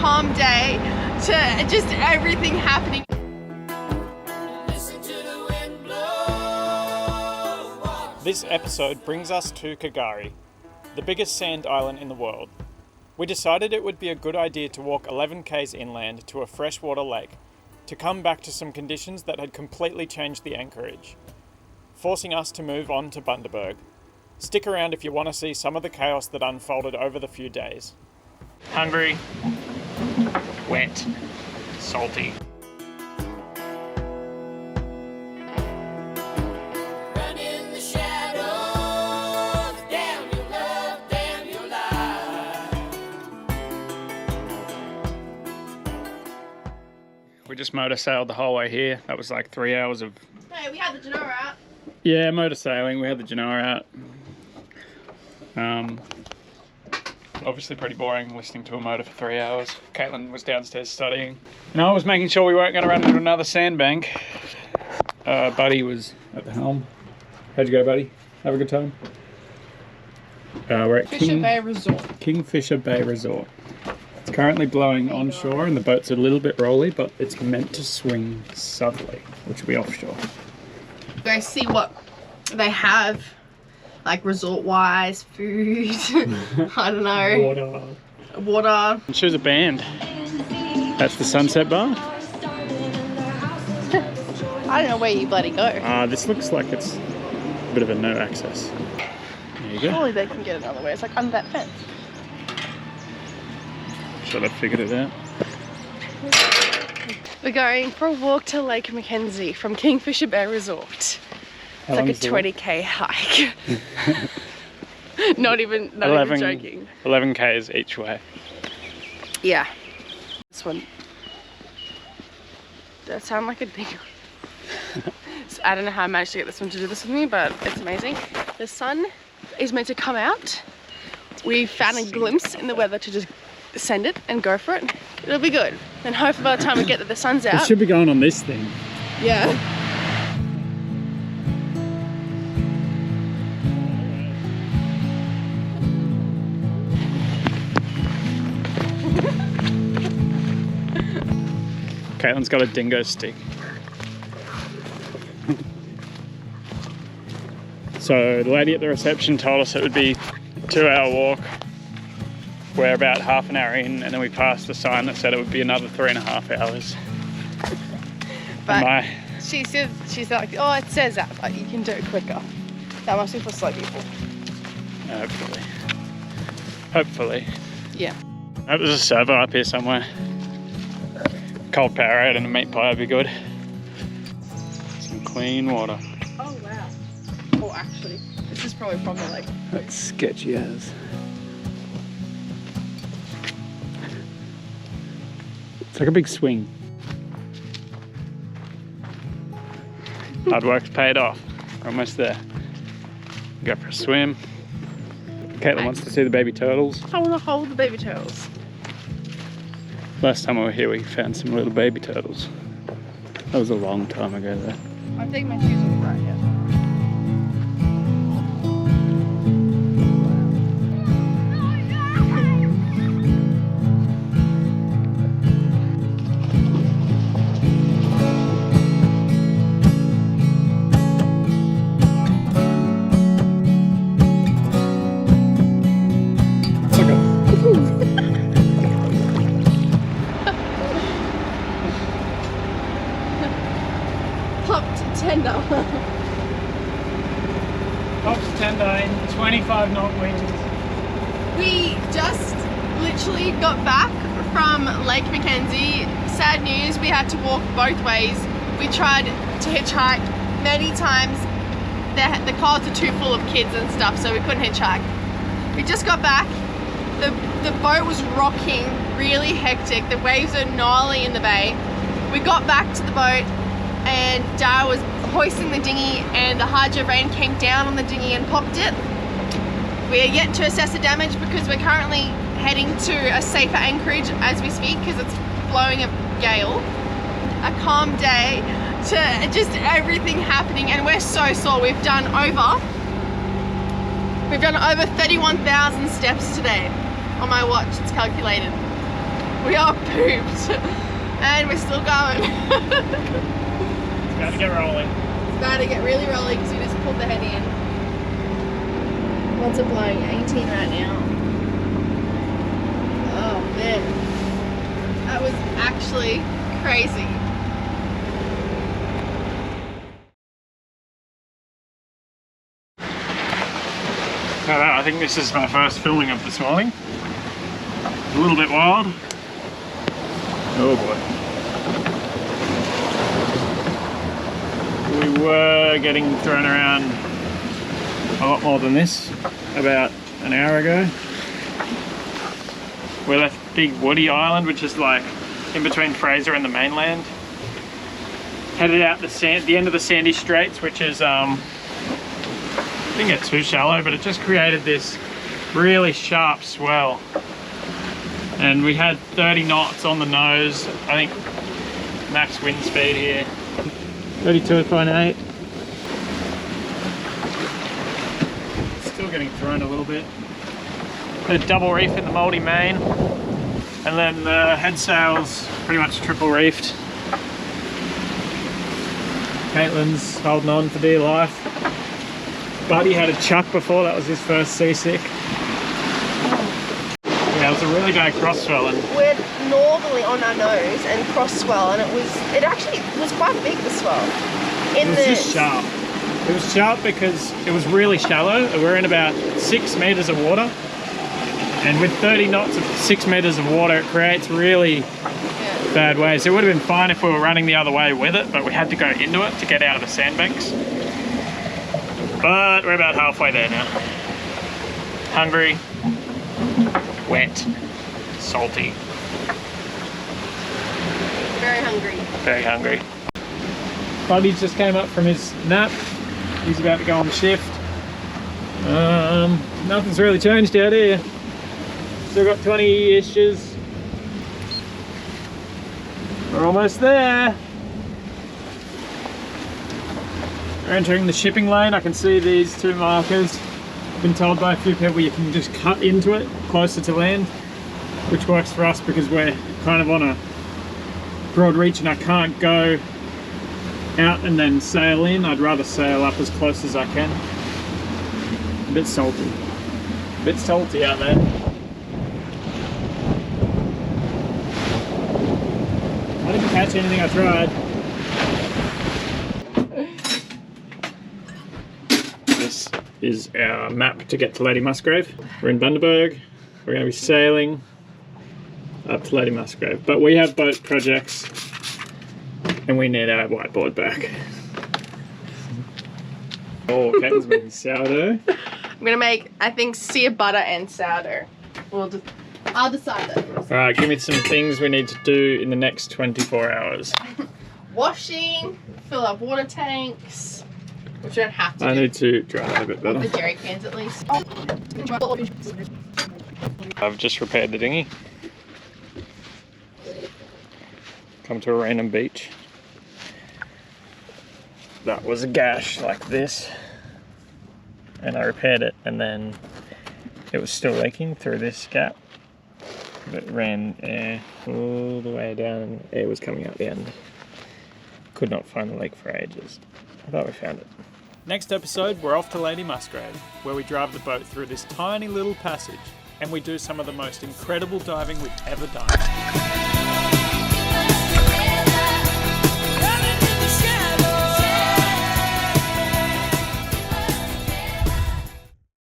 calm day to just everything happening. This episode brings us to Kagari, the biggest sand island in the world. We decided it would be a good idea to walk 11 k's inland to a freshwater lake to come back to some conditions that had completely changed the anchorage, forcing us to move on to Bundaberg. Stick around if you want to see some of the chaos that unfolded over the few days. Hungry, wet, salty. We just motor sailed the whole way here. That was like 3 hours of... Hey, we had the Genoa out. Yeah, motor sailing. We had the Genoa out. Obviously pretty boring listening to a motor for 3 hours. Caitlin was downstairs studying. And I was making sure we weren't going to run into another sandbank. Buddy was at the helm. How'd you go, Buddy? Have a good time? We're at Kingfisher Bay Resort. It's currently blowing onshore and the boat's a little bit rolly, but it's meant to swing southerly, which will be offshore. Go see what they have, like resort-wise, food, I don't know. Water. Choose a band. That's the Sunset Bar. I don't know where you bloody go. This looks like it's a bit of a no access. There you go. Surely they can get another way. It's like under that fence. Should have figured it out. We're going for a walk to Lake Mackenzie from Kingfisher Bay Resort. It's like a 20k hike. not even joking. 11 k's each way. Yeah. This one. Does that sound like a thing? So I don't know how I managed to get this one to do this with me, but it's amazing. The sun is meant to come out. We found a glimpse in the weather to just send it and go for it. It'll be good. And hopefully by the time we get that the sun's out. It should be going on this thing. Yeah. Caitlin's got a dingo stick. So the lady at the reception told us it would be a 2-hour walk. We're about half an hour in, and then we passed the sign that said it would be another 3.5 hours. But she's like, oh, it says that, but you can do it quicker. That must be for slow people. Hopefully. Yeah. I hope there's a servo up here somewhere. Cold Powerade and a meat pie would be good. Some clean water. Oh wow. Oh, actually, this is probably from the lake. That's sketchy as. It's like a big swing. Hard work's paid off. We're almost there. Go for a swim. Caitlin wants to see the baby turtles. I want to hold the baby turtles. Last time we were here we found some little baby turtles. That was a long time ago though. I'm taking my shoes off right here. Tender. Tops tender in 25 knot winds. We just literally got back from Lake Mackenzie. Sad news, we had to walk both ways. We tried to hitchhike many times. The cars are too full of kids and stuff, so we couldn't hitchhike. We just got back. The boat was rocking, really hectic. The waves are gnarly in the bay. We got back to the boat and Dara was hoisting the dinghy and the hydro vane came down on the dinghy and popped it. We're yet to assess the damage because we're currently heading to a safer anchorage as we speak because it's blowing a gale. A calm day to just everything happening, and we're so sore. We've done over 31,000 steps today. On my watch, it's calculated. We are pooped. And we're still going. It's about to get rolling. It's about to get really rolling because we just pulled the head in. What's it blowing? 18 right now. Oh man. That was actually crazy. I think this is my first filming of this morning. A little bit wild. Oh boy. We were getting thrown around a lot more than this about an hour ago. We left Big Woody Island, which is like in between Fraser and the mainland. Headed out the end of the Sandy Straits, which is didn't get too shallow, but it just created this really sharp swell. And we had 30 knots on the nose. I think max wind speed here. 32.8. Still getting thrown a little bit. Had a double reef in the Mouldy Main. And then the head sails pretty much triple reefed. Caitlin's holding on for dear life. Buddy had a chuck before, that was his first seasick. Yeah, it was a really bad cross swell. And we're northerly on our nose and cross swell, and it actually was quite big, the swell. It was just sharp. It was sharp because it was really shallow. We're in about 6 meters of water. And with 30 knots of 6 meters of water, it creates really bad waves. It would have been fine if we were running the other way with it, but we had to go into it to get out of the sandbanks. But we're about halfway there now. Hungry, wet, salty. Very hungry. Very hungry. Buddy just came up from his nap. He's about to go on the shift. Nothing's really changed out here. Still got 20 issues. We're almost there. We're entering the shipping lane. I can see these 2 markers. Been told by a few people you can just cut into it closer to land, which works for us because we're kind of on a broad reach and I can't go out and then sail in. I'd rather sail up as close as I can. A bit salty. A bit salty out there. I didn't catch anything, I tried. This is our map to get to Lady Musgrave. We're in Bundaberg. We're going to be sailing up to Lady Musgrave. But we have boat projects and we need our whiteboard back. Oh, Caitlin's making sourdough. I'm going to make, I think, sea butter and sourdough. I'll decide that. Alright, give me some things we need to do in the next 24 hours. Washing, fill up water tanks, which you don't have to I do. need to dry that a bit better. The jerry cans at least. I've just repaired the dinghy. Come to a random beach. That was a gash like this. And I repaired it and then it was still leaking through this gap. It ran air all the way down and air was coming out the end. Could not find the leak for ages. I thought we found it. Next episode, we're off to Lady Musgrave, where we drive the boat through this tiny little passage and we do some of the most incredible diving we've ever done.